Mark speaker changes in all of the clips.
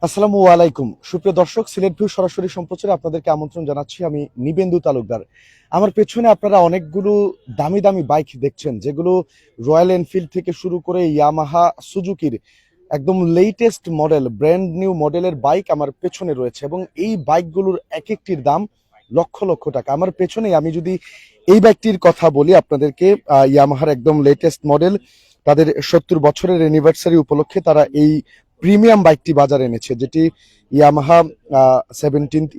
Speaker 1: আসসালামু আলাইকুম সুপ্রিয় দর্শক, সিলেট ভিউ সরাসরি সম্প্রচারে আপনাদেরকে আমন্ত্রণ জানাচ্ছি। আমি নিবেন্দু তালুকদার। আমার পেছনে আপনারা অনেকগুলো দামি দামি বাইক দেখছেন, যেগুলো রয়্যাল এনফিল্ড থেকে শুরু করে ইয়ামাহা, সুজুকির একদম লেটেস্ট মডেল, ব্র্যান্ড নিউ মডেলের বাইক আমার পেছনে রয়েছে, এবং এই বাইকগুলোর এক একটির দাম লক্ষ লক্ষ টাকা। আমার পেছনে আমি যদি এই বাইকটির কথা বলি আপনাদেরকে, ইয়ামাহার একদম লেটেস্ট মডেল, তাদের 70 বছরের অ্যানিভার্সারি উপলক্ষে তারা এই প্রিমিয়াম বাইকটি বাজারে এনেছে, যেটি ইয়ামাহা 17th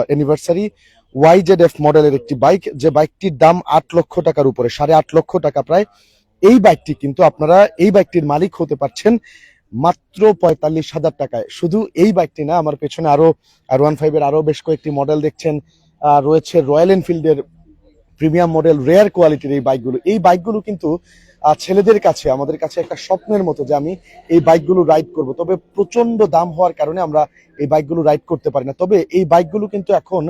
Speaker 1: অ্যানিভার্সারি YZF মডেলের একটি বাইক, যে বাইকটির দাম 8 লক্ষ টাকার উপরে, 8.5 লক্ষ টাকা প্রায়। এই বাইকটি কিন্তু আপনারা এই বাইকটির মালিক হতে পারছেন মাত্র 45,000 টাকায়। শুধু এই বাইকটি না, আমার পেছনে আরো R15 এর আরো বেশ কয়েকটি মডেল দেখছেন। রয়েছে রয়্যাল এনফিল্ডের প্রিমিয়াম মডেল, রেয়ার কোয়ালিটির এই বাইকগুলো কিন্তু ছেলেদের কাছে, আমাদের কাছে একটা স্বপ্নের মতো যে আমি এই বাইকগুলো রাইড করব। তবে প্রচন্ড দাম হওয়ার কারণে আমরা এই বাইকগুলো রাইড করতে পারি না। তবে এই বাইকগুলো কিন্তু এখন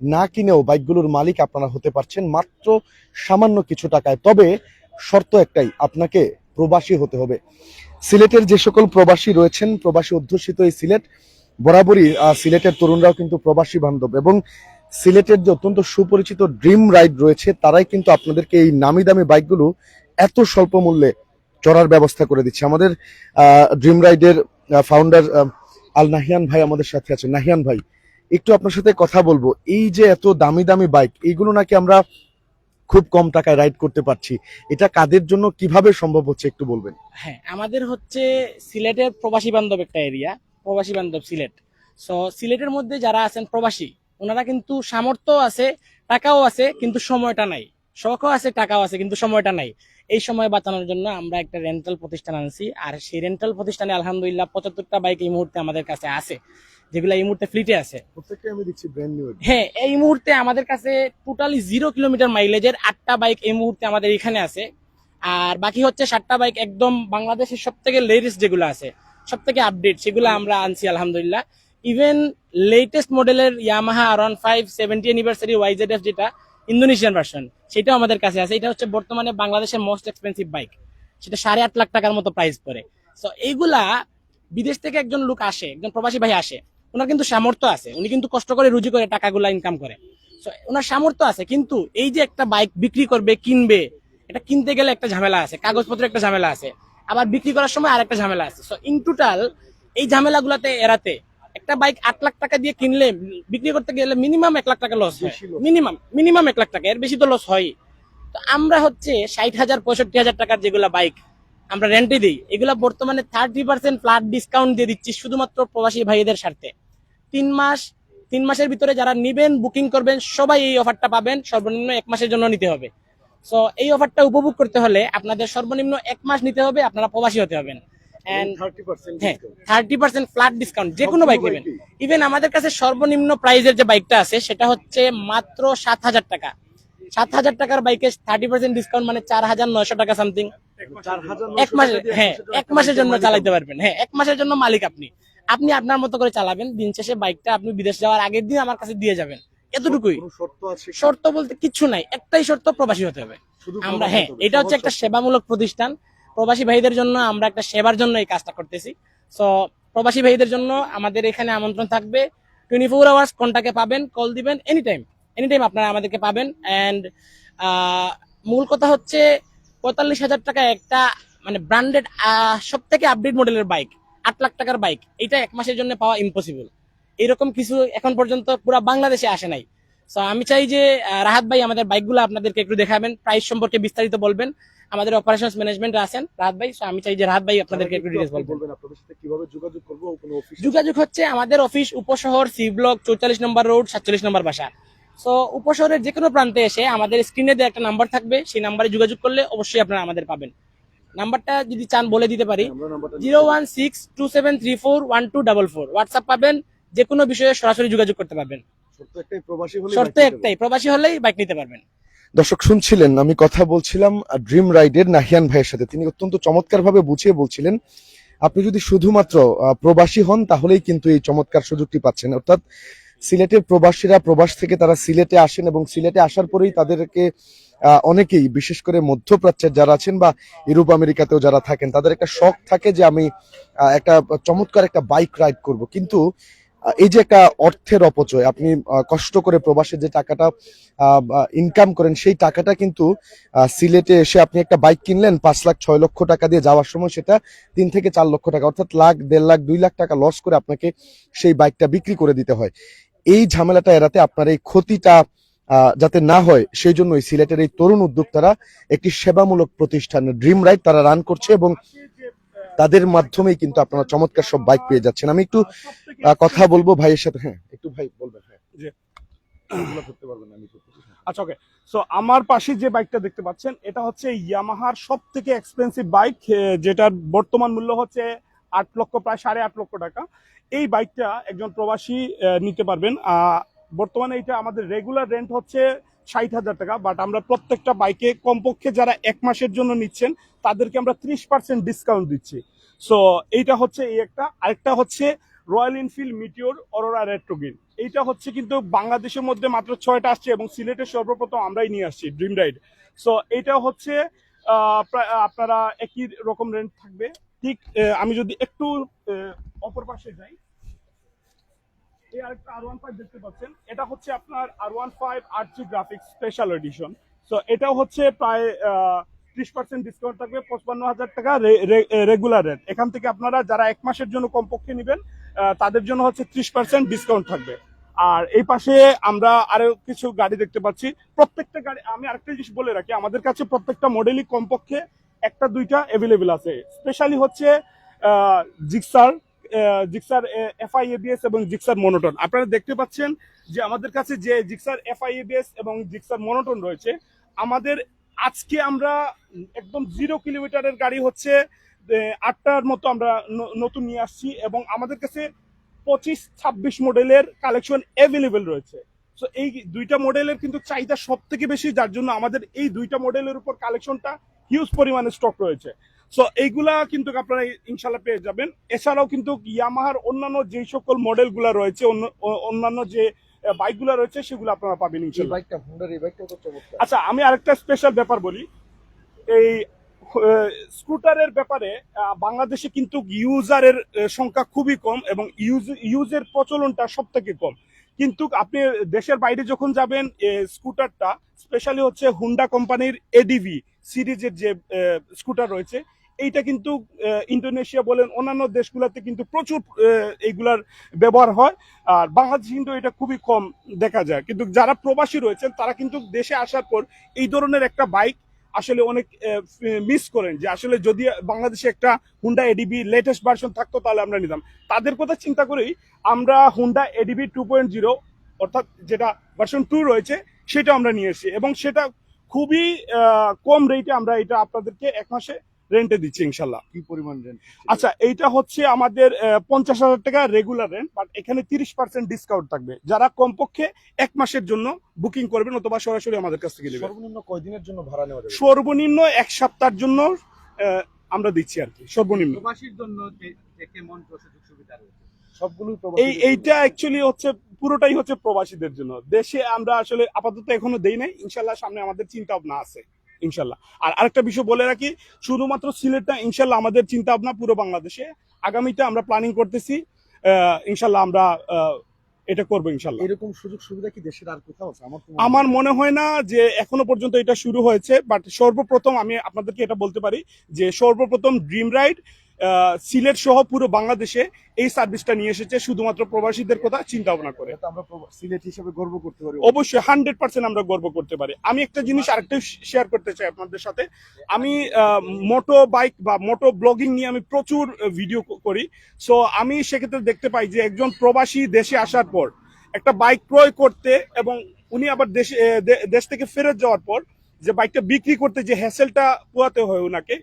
Speaker 1: না কিনেও বাইকগুলোর মালিক আপনারা হতে পারছেন মাত্র সামান্য কিছু টাকায়। তবে শর্ত একটাই, আপনাকে প্রবাসী হতে হবে। সিলেটের যে সকল প্রবাসী রয়েছেন, প্রবাসী অধ্যুষিত এই সিলেট, বরাবরই সিলেটের তরুণরাও কিন্তু প্রবাসী বান্ধব, এবং সিলেটের যে অত্যন্ত সুপরিচিত ড্রিম রাইড রয়েছে, তারাই কিন্তু আপনাদেরকে এই নামি দামি বাইকগুলো এত স্বল্প মূল্যে চড়ার ব্যবস্থা করে দিচ্ছে। আমাদের ড্রিম রাইডের ফাউন্ডার আল নাহিয়ান ভাই আমাদের সাথে আছেন। নাহিয়ান ভাই, একটু আপনার সাথে কথা বলবো। এই যে এত দামি দামি বাইক, এইগুলো নাকি আমরা খুব কম টাকায় রাইড করতে পারছি, এটা কাদের জন্য, কিভাবে সম্ভব হচ্ছে একটু বলবেন?
Speaker 2: হ্যাঁ, আমাদের হচ্ছে সিলেটের প্রবাসী বান্ধব একটা এরিয়া, প্রবাসী বান্ধব সিলেট। সো সিলেটের মধ্যে যারা আছেন প্রবাসী, ওনারা কিন্তু সামর্থ্য আছে, টাকাও আছে, কিন্তু সময়টা নাই। শখও আছে, টাকাও আছে, কিন্তু সময়টা নাই। এই সময় বাঁচানোর জন্য আমরা একটা রেন্টাল প্রতিষ্ঠান আনছি, আর সেই রেন্টাল প্রতিষ্ঠানে আলহামদুলিল্লাহ 75টা বাইক এই মুহূর্তে আমাদের কাছে আছে, যেগুলো এই মুহূর্তে ফ্লিটে আছে।
Speaker 1: প্রত্যেকটা আমি দেখছি ব্র্যান্ড নিউ।
Speaker 2: হ্যাঁ, এই মুহূর্তে আমাদের কাছে টোটালি 0 কিলোমিটার মাইলেজের 8টা বাইক এই মুহূর্তে আমাদের এখানে আছে। আর বাকি হচ্ছে 7টা বাইক একদম বাংলাদেশের সব থেকে লেটেস্ট যেগুলো আছে, সব থেকে আপডেট, সেগুলো আমরা আনছি আলহামদুলিল্লাহ। ইভেন লেটেস্ট মডেলের ইয়ামাহা R15 70 অ্যানিভার্সারি YZF, যেটা ইন্দোনেশিয়ান ভার্সন, সেটাও আমাদের কাছে আছে। এটা হচ্ছে বর্তমানে বাংলাদেশের মোস্ট এক্সপেন্সিভ বাইক, সেটা 8.5 লাখ টাকার মতো প্রাইস পড়ে। তো এইগুলা বিদেশ থেকে একজন লোক আসে, একজন প্রবাসী ভাই আসে, ওনার কিন্তু সামর্থ্য আছে, উনি কিন্তু কষ্ট করে রুজি করে টাকাগুলা ইনকাম করে। ওনার সামর্থ্য আছে, কিন্তু এই যে একটা বাইক বিক্রি করবে, কিনবে, এটা কিনতে গেলে একটা ঝামেলা আছে, কাগজপত্রের একটা ঝামেলা আছে, আবার বিক্রি করার সময় আরেকটা ঝামেলা আছে। সো ইন টোটাল এই ঝামেলাগুলোতে এড়াতে একটা বাইক 8 লাখ টাকা দিয়ে কিনলে বিক্রি করতে গেলে মিনিমাম 1 লাখ টাকা লস হয়। মিনিমাম 1 লাখ টাকা, এর বেশি তো লস হয়। তো আমরা হচ্ছে 60,000 65,000 টাকার যেগুলা বাইক আমরা রেন্টে দিই, এগুলা বর্তমানে 30% ফ্ল্যাট ডিসকাউন্ট দিয়ে দিচ্ছি শুধুমাত্র প্রবাসী ভাইদের স্বার্থে। 3 মাস, 3 মাসের ভিতরে যারা নিবেন, বুকিং করবেন, সবাই এই অফারটা পাবেন। সর্বনিম্ন 1 মাসের জন্য নিতে হবে। সো এই অফারটা উপভোগ করতে হলে আপনাদের সর্বনিম্ন 1 মাস নিতে হবে, আপনারা প্রবাসী হতে হবেন। হ্যাঁ, 30% ফ্ল্যাট ডিসকাউন্ট যে কোনো বাইক নেবেন। ইভেন আমাদের কাছে সর্বনিম্ন প্রাইজের যে বাইকটা আছে সেটা হচ্ছে মাত্র 7,000 টাকা। 7,000 টাকার বাইকে 30% ডিসকাউন্ট মানে 4,900 টাকা সামথিং। 1 মাসে, হ্যাঁ, 1 মাসের জন্য চালাইতে পারবেন। হ্যাঁ, 1 মাসের জন্য মালিক আপনি। আপনি আপনার মতো করে চালাবেন, দিন শেষে বাইকটা আপনি বিদেশ যাওয়ার আগের দিন আমার কাছে দিয়ে যাবেন, এতটুকুই। শর্ত বলতে কিছু নাই, একটাই শর্ত, প্রবাসী হতে হবে। আমরা, হ্যাঁ, এটা হচ্ছে একটা সেবামূলক প্রতিষ্ঠান। প্রবাসী ভাইদের জন্য আমরা একটা সেবার জন্য এই কাজটা করতেছি। সো প্রবাসী ভাইদের জন্য আমাদের এখানে আমন্ত্রণ থাকবে। 24 আওয়ার্স কন্টাক্টে পাবেন, কল দিবেন, এনিটাইম আপনারা আমাদেরকে পাবেন। অ্যান্ড মূল কথা হচ্ছে 45,000 টাকা একটা মানে ব্র্যান্ডেড সব থেকে আপডেট মডেলের বাইক, 8 লাখ টাকার বাইক, এটা 1 মাসের জন্য পাওয়া ইম্পসিবল। এরকম কিছু এখন পর্যন্ত পুরো বাংলাদেশে আসে নাই। সো আমি চাই যে রাহাত ভাই আমাদের বাইকগুলো আপনাদেরকে একটু দেখাবেন, প্রাইস সম্পর্কে বিস্তারিত বলবেন। আমাদের অপারেশনস ম্যানেজমেন্ট আছেন রাহাত ভাই। সো আমি চাই যে রাহাত ভাই আপনাদেরকে একটু ডিটেইলস বলবেন।
Speaker 1: আপনাদের সাথে কিভাবে যোগাযোগ করব? কোনো অফিস?
Speaker 2: যোগাযোগ হচ্ছে আমাদের অফিস উপশহর, সি ব্লক, 44 নম্বর রোড, 47 নম্বর বাসা। সো উপশহরের যে কোনো প্রান্তে এসে আমাদের স্ক্রিনে দেওয়া একটা নাম্বার থাকবে, সেই নাম্বারে যোগাযোগ করলে অবশ্যই আপনারা আমাদের পাবেন। নাম্বারটা যদি চান বলে দিতে পারি, 01627341244। হোয়াটসঅ্যাপ পাবেন, যে কোনো বিষয়ে সরাসরি যোগাযোগ করতে পারবেন। শর্ত একটাই, প্রবাসী হলেই বাইক নিতে পারবেন।
Speaker 1: দর্শক শুনছিলেন, আমি কথা বলছিলাম ড্রিম রাইডের নাহিয়ান ভাইয়ের সাথে। তিনি অত্যন্ত চমৎকার ভাবে বুঝিয়ে বলছিলেন, আপনি যদি শুধুমাত্র প্রবাসী হন তাহলেই কিন্তু এই চমৎকার সুযোগটি পাচ্ছেন। অর্থাৎ সিলেটের প্রবাসীরা প্রবাস থেকে তারা সিলেটে আসেন, এবং সিলেটে আসার পরেই তাদেরকে অনেকেই বিশেষ করে মধ্যপ্রাচ্যের যারা আছেন বা ইউরোপ আমেরিকাতেও যারা থাকেন তাদের একটা শখ থাকে যে আমি একটা চমৎকার একটা বাইক রাইড করব, কিন্তু এই যে একটা অর্থের অপচয়, আপনি কষ্ট করে প্রবাসে যে টাকাটা ইনকাম করেন সেই টাকাটা কিন্তু সিলেটে এসে আপনি একটা বাইক কিনলেন 5 লাখ 6 লক্ষ টাকা দিয়ে, যাওয়ার সময় সেটা 3 থেকে 4 লক্ষ টাকা, অর্থাৎ লাখ 1.5 লাখ 2 লাখ টাকা লস করে আপনাকে সেই বাইকটা বিক্রি করে দিতে হয়। এই ঝামেলাটা এড়াতে আপনার এই ক্ষতিটা যাতে না হয় সেই জন্যই সিলেটের এই তরুণ উদ্যোক্তারা একটি সেবামূলক প্রতিষ্ঠান ড্রিম রাইড তারা রান করছে এবং তাদের মাধ্যমেই কিন্তু আপনারা চমৎকার সব বাইক পেয়ে যাচ্ছেন। আমি একটু কথা বলবো ভাইয়ের সাথে। হ্যাঁ, একটু ভাই বলবেন। হ্যাঁ,
Speaker 3: জি।
Speaker 1: এগুলো করতে পারবেন, আমি করতেছি।
Speaker 3: আচ্ছা, ওকে। সো আমার পাশে যে বাইকটা দেখতে পাচ্ছেন এটা হচ্ছে ইয়ামাহার সব থেকে এক্সপেন্সিভ বাইক, যেটার বর্তমান মূল্য হচ্ছে 8 লক্ষ, প্রায় 8.5 লক্ষ টাকা। এই বাইকটা একজন প্রবাসী নিতে পারবেন। বর্তমানে এটা আমাদের রেগুলার রেন্ট হচ্ছে 60,000 টাকা, বাট আমরা প্রত্যেকটা বাইকে কমপক্ষে যারা 1 মাসের জন্য নিচ্ছেন তাদেরকে আমরা 30% ডিসকাউন্ট দিচ্ছি। সো এইটা হচ্ছে এই একটা। আরেকটা হচ্ছে royal enfield meteor aurora retro green. এইটা হচ্ছে কিন্তু বাংলাদেশের মধ্যে মাত্র 6টা আসছে এবং সিলেটের সর্বপ্রথম আমরাই নিয়ে আসছি ড্রিম রাইড। সো এইটা হচ্ছে আপনারা একই রকম রেন্ট থাকবে। ঠিক আমি যদি একটু অপর পাশে যাই, এই আরেকটা R15 দেখতে পাচ্ছেন, এটা হচ্ছে আপনার R15 R3 graphics special edition. So এটাও হচ্ছে প্রায় 30% ডিসকাউন্ট থাকবে, 55,000 টাকা রেগুলার রেট। এখান থেকে আপনারা যারা 1 মাসের জন্য কমপক্ষে নেবেন তাদের জন্য হচ্ছে 30% ডিসকাউন্ট থাকবে। আর এই পাশে আমরা আরো কিছু গাড়ি দেখতে পাচ্ছি। প্রত্যেকটা গাড়ি, আমি আরেকটা জিনিস বলে রাখি, আমাদের কাছে প্রত্যেকটা মডেলই কমপক্ষে 1-2টা অ্যাভেলেবেল আছে। স্পেশালি হচ্ছে জিক্সার, জিক্সার এফআই এবিএস এবং জিক্সার মনোটন। আপনারা দেখতে পাচ্ছেন যে আমাদের কাছে যে জিক্সার এফআই এবিএস এবং জিক্সার মনোটন রয়েছে, আমাদের আজকে আমরা একদম 0 কিলোমিটারের গাড়ি হচ্ছে 8টার মতো আমরা নতুন নিয়ে আসছি এবং আমাদের কাছে 25-26 মডেলের কালেকশন অ্যাভেলেবেল রয়েছে। সো এই দুইটা মডেলের কিন্তু চাহিদা সব থেকে বেশি, যার জন্য আমাদের এই দুইটা মডেলের উপর কালেকশনটা হিউজ পরিমাণে স্টক রয়েছে। সো এইগুলা কিন্তু আপনারা ইনশাল্লাহ পেয়ে যাবেন। এছাড়াও কিন্তু ইয়ামাহার অন্যান্য যে সকল মডেলগুলো রয়েছে, অন্যান্য যে বাইকগুলো রয়েছে সেগুলো আপনারা পাবেন ইনশাল্লাহ।
Speaker 1: বাইকটা হুন্ডার, এই বাইকটা তো চমৎকার।
Speaker 3: আচ্ছা, আমি আরেকটা স্পেশাল ব্যাপার বলি। এই স্কুটারের ব্যাপারে বাংলাদেশে কিন্তু ইউজারের সংখ্যা খুবই কম এবং ইউজের প্রচলনটা সব থেকে কম। কিন্তু আপনি দেশের বাইরে যখন যাবেন, স্কুটারটা স্পেশালি হচ্ছে হুন্ডা কোম্পানির এডিভি সিরিজের যে স্কুটার রয়েছে, এইটা কিন্তু ইন্দোনেশিয়া বলেন অন্যান্য দেশগুলোতে কিন্তু প্রচুর এইগুলার ব্যবহার হয়। আর বাংলাদেশে কিন্তু এটা খুবই কম দেখা যায়। কিন্তু যারা প্রবাসী রয়েছেন তারা কিন্তু দেশে আসার পর এই ধরনের একটা বাইক আসলে অনেক মিস করেন, যে আসলে যদি বাংলাদেশে একটা হুন্ডা এডিবি লেটেস্ট ভার্সন থাকতো তাহলে আমরা নিতাম। তাদের কথা চিন্তা করেই আমরা হুন্ডা এডিবি 2.0 অর্থাৎ যেটা ভার্সন 2 রয়েছে সেটা আমরা নিয়ে এসেছি এবং সেটা খুবই কম রেটে আমরা এটা আপনাদেরকে 1 মাসে রেন্টে দিচ্ছি ইনশাল্লাহ।
Speaker 1: কি পরিমাণ রেন্ট?
Speaker 3: আচ্ছা, এইটা হচ্ছে আমাদের 50,000 টাকা রেগুলার রেন্ট, বাট এখানে 30% ডিসকাউন্ট থাকবে যারা কমপক্ষে 1 মাসের জন্য বুকিং করবেন অথবা সরাসরি আমাদের কাছ থেকে নেবেন।
Speaker 1: সর্বনিম্ন কয়দিনের জন্য ভাড়া নেওয়া যাবে?
Speaker 3: সর্বনিম্ন 1 সপ্তাহের জন্য আমরা দিচ্ছি আর কি, সর্বনিম্ন।
Speaker 4: প্রবাসীর জন্য যে কেমন সুযোগ সুবিধা রয়েছে?
Speaker 1: সবগুলোই
Speaker 3: এইটা অ্যাকচুয়ালি হচ্ছে পুরোটাই হচ্ছে প্রবাসীদের জন্য। দেশে আমরা আসলে আপাতত এখনো দেই নাই, ইনশাল্লাহ সামনে আমাদের চিন্তা ভাবনা আছে ইনশাল্লাহ। আর আরেকটা বিষয় বলে রাখি, শুধুমাত্র সিলেটটা ইনশাল্লাহ আমাদের চিন্তা ভাবনা পুরো বাংলাদেশে আগামীতে আমরা প্ল্যানিং করতেছি। ইনশাল্লাহ আমরা এটা করবো ইনশাল্লাহ।
Speaker 1: এরকম সুযোগ সুবিধা কি দেশের আর কোথাও আছে?
Speaker 3: আমার মনে হয় না যে এখনো পর্যন্ত এটা শুরু হয়েছে, বাট সর্বপ্রথম আমি আপনাদেরকে এটা বলতে পারি যে সর্বপ্রথম ড্রিম রাইড সিলেট সহ পুরো বাংলাদেশে এই সার্ভিসটা নিয়ে এসেছে শুধুমাত্র প্রবাসীদের কথা চিন্তা ভাবনা করে।
Speaker 1: আমরা সিলেট হিসেবে গর্ব করতে পারি।
Speaker 3: অবশ্যই 100% আমরা গর্ব করতে পারি। আমি একটা জিনিস আরেকটা শেয়ার করতে চাই আপনাদের সাথে। আমি মোটো বাইক বা মোটো ব্লগিং নিয়ে আমি প্রচুর ভিডিও করি। সো আমি সেক্ষেত্রে দেখতে পাই যে একজন প্রবাসী দেশে আসার পর একটা বাইক ক্রয় করতে এবং উনি আবার দেশ থেকে ফেরত যাওয়ার পর যে বাইকটা বিক্রি করতে যে হ্যাসেলটা পোয়াতে হয় ওনাকে,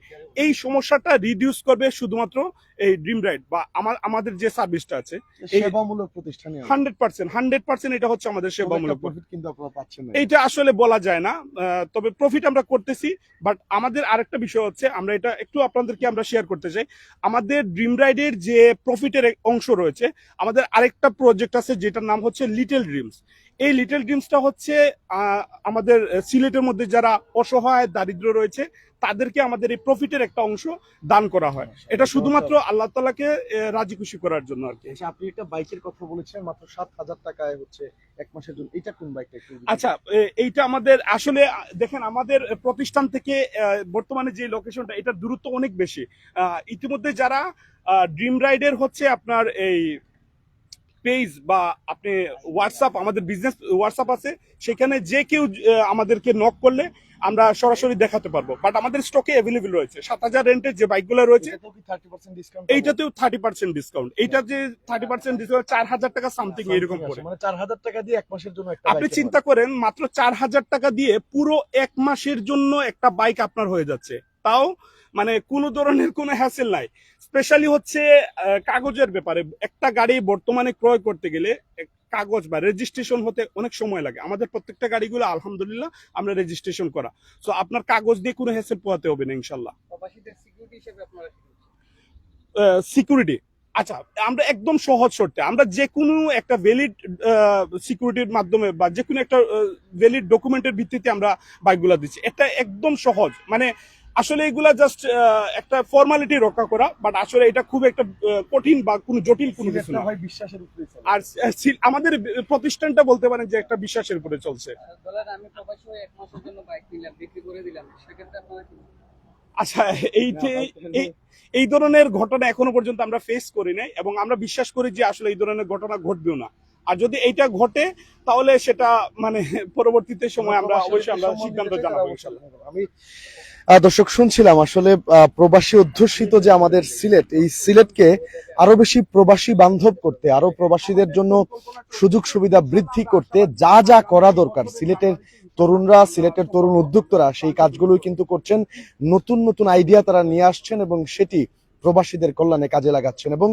Speaker 3: এই সমস্যাটা রিডিউস করবে শুধুমাত্র এই ড্রিম রাইড বা আমাদের যে সার্ভিসটা আছে।
Speaker 1: সেবামূলক প্রতিষ্ঠানে
Speaker 3: 100% এটা হচ্ছে আমাদের সেবামূলক।
Speaker 1: প্রফিট কিন্তু আপনারা পাচ্ছেন না,
Speaker 3: এইটা আসলে বলা যায় না, তবে প্রফিট আমরা করতেছি। বাট আমাদের আরেকটা বিষয় হচ্ছে, আমরা এটা একটু আপনাদেরকে আমরা শেয়ার করতে চাই। আমাদের ড্রিম রাইডের যে প্রফিটের অংশ রয়েছে, আমাদের আরেকটা প্রজেক্ট আছে যেটার নাম হচ্ছে লিটল ড্রিমস। এই লিটল ড্রিমসটা হচ্ছে আমাদের সিলেটের মধ্যে যারা অসহায় দারিদ্র রয়েছে তাদেরকে আমাদের এই প্রফিটের একটা অংশ দান করা হয়। এটা শুধুমাত্র আল্লাহ তাআলাকে রাজি খুশি করার জন্য আর কি।
Speaker 1: আচ্ছা, আপনি একটা বাইকের কথা বলেছেন মাত্র 7,000 টাকায় হচ্ছে এক মাসের জন্য, এটা কোন বাইকটা একটু যদি-
Speaker 3: আচ্ছা, এইটা আমাদের আসলে দেখেন আমাদের প্রতিষ্ঠান থেকে বর্তমানে যে লোকেশনটা এটার দূরত্ব অনেক বেশি। ইতিমধ্যে যারা ড্রিম রাইডের হচ্ছে আপনার এই পেজ বা আপনি হোয়াটসঅ্যাপ, আমাদের বিজনেস হোয়াটসঅ্যাপ আছে, সেখানে যে কেউ আমাদেরকে নক করলে আমরা সরাসরি দেখাতে পারবো। বাট আমাদের স্টকে অ্যাভেলেবল রয়েছে 7,000 রেন্টের যে বাইকগুলো রয়েছে
Speaker 1: এটাতেও কি 30% ডিসকাউন্ট?
Speaker 3: এইটাতেও 30% ডিসকাউন্ট। এইটা যে 30% ডিসকাউন্ট 4,000 টাকা সামথিং এরকম করে।
Speaker 1: মানে 4,000 টাকা দিয়ে এক মাসের জন্য একটা
Speaker 3: আপনি
Speaker 1: বাইকের
Speaker 3: চিন্তা করেন মাত্র 4,000 টাকা দিয়ে পুরো এক মাসের জন্য একটা বাইক আপনার হয়ে যাচ্ছে, তাও মানে কোনো ধরনের কোনো হ্যাসেল নাই। স্পেশালি হচ্ছে কাগজের ব্যাপারে, একটা গাড়ি বর্তমানে ক্রয় করতে গেলে কাগজ বা রেজিস্ট্রেশন হতে অনেক সময় লাগে। আমাদের প্রত্যেকটা গাড়িগুলো আলহামদুলিল্লাহ আমরা রেজিস্ট্রেশন করা, সো আপনার কাগজ দিয়ে কোনো হ্যাসেল পোহাতে হবে না ইনশাল্লাহ।
Speaker 4: প্রবাসীদের সিকিউরিটি হিসেবে আপনারা কি করছেন?
Speaker 3: সিকিউরিটি, আচ্ছা, আমরা একদম সহজ শর্তে আমরা যে কোনো একটা ভ্যালিড সিকিউরিটির মাধ্যমে বা যে কোনো একটা ভ্যালিড ডকুমেন্টের ভিত্তিতে আমরা বাইকগুলো দিচ্ছি। এটা একদম সহজ, মানে আসলে এগুলা জাস্ট একটা ফর্মালিটি রক্ষা করা, বাট আসলে এটা খুব একটা কঠিন বা কোনো জটিল কোনো কিছু না।
Speaker 1: হয় বিশ্বাসের উপরে চলে।
Speaker 3: আর আমাদের প্রতিষ্ঠানটা বলতে পারেন যে একটা বিশ্বাসের উপরে চলছে।
Speaker 4: ধরেন আমি প্রবাসী হয়ে এক মাসের জন্য বাইক নিলাম, বিক্রি করে দিলাম, সেক্ষেত্রে আপনারা কি করবেন?
Speaker 3: আচ্ছা, এই ধরনের ঘটনা এখনো পর্যন্ত আমরা ফেস করি নাই এবং আমরা বিশ্বাস করি যে আসলে এই ধরনের ঘটনা ঘটবেও না। আর যদি এইটা ঘটে তাহলে সেটা মানে পরবর্তীতে সময় আমরা অবশ্যই আমরা সিদ্ধান্ত জানাবো ইনশাআল্লাহ।
Speaker 1: আমি দর্শক শুনছিলাম আসলে প্রবাসী অধ্যুষিত যে আমাদের সিলেট, এই সিলেটকে আরো বেশি প্রবাসী বান্ধব করতে, আরো প্রবাসীদের জন্য সুযোগ সুবিধা বৃদ্ধি করতে যা যা করা দরকার সিলেটের তরুণরা, সিলেটের তরুণ উদ্যোক্তারা সেই কাজগুলোই কিন্তু করছেন। নতুন নতুন আইডিয়া তারা নিয়ে আসছেন এবং সেটি প্রবাসীদের কল্যাণে কাজে লাগাচ্ছেন এবং